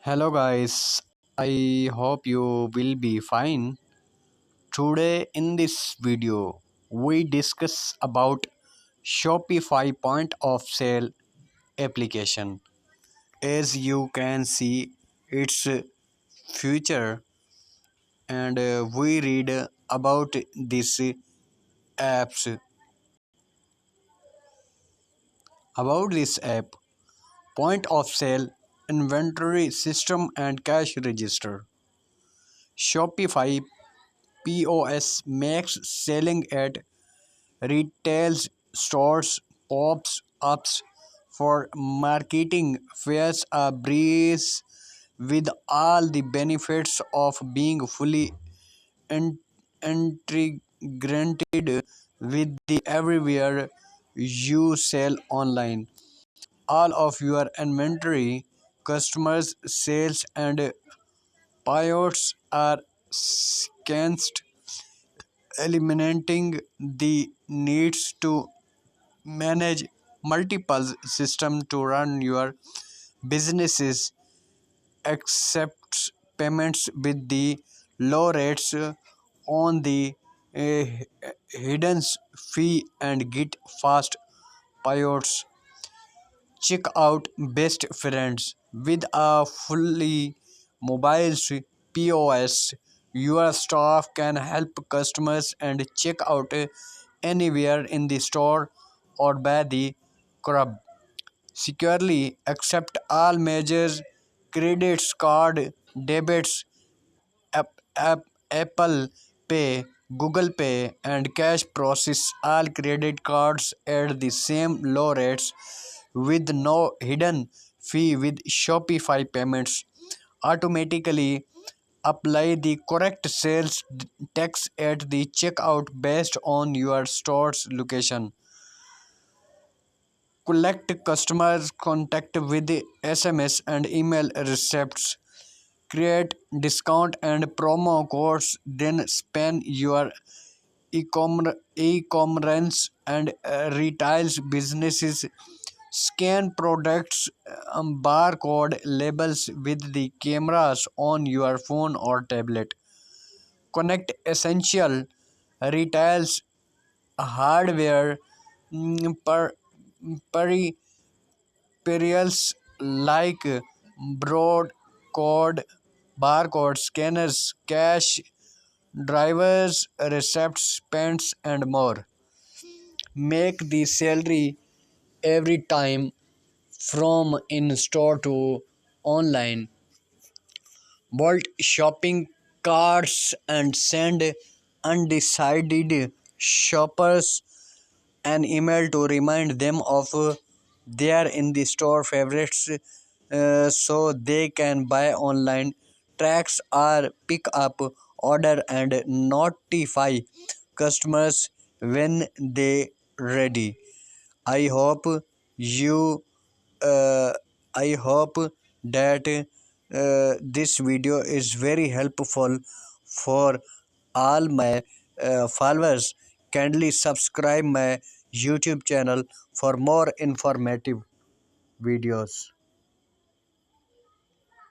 Hello guys, I hope you will be fine. Today in this video, we discuss about Shopify point of sale application. As you can see, its future and we read about this apps about this app point of sale inventory system and cash register. Shopify POS makes selling at retail stores pops ups for marketing fares a breeze with all the benefits of being fully in- integrated with the everywhere you sell online. All of your inventory, customers, sales, and payouts are scanned, eliminating the needs to manage multiple systems to run your businesses, accepts payments with the low rates on the uh, hidden fee and get fast payouts. Check out Best Friends with a fully mobile POS. Your staff can help customers and check out anywhere in the store or by the crowd. Securely accept all major credits card, debits, Apple Pay, Google Pay, and cash process all credit cards at the same low rates with no hidden fee with Shopify payments. Automatically apply the correct sales tax at the checkout based on your store's location. Collect customers' contact with the SMS and email receipts. Create discount and promo codes, then span your e-commerce and retail businesses. Scan products barcode labels with the cameras on your phone or tablet. Connect essential retails hardware, per peripherals like broad barcode scanners, cash drivers, receipts, pens, and more. Make the salary every time from in store to online. Bolt shopping carts and send undecided shoppers an email to remind them of their in the store favorites so they can buy online. Tracks or pick up order and notify customers when they ready. I hope you uh, I hope that this video is very helpful for all my followers. Kindly subscribe my YouTube channel for more informative videos.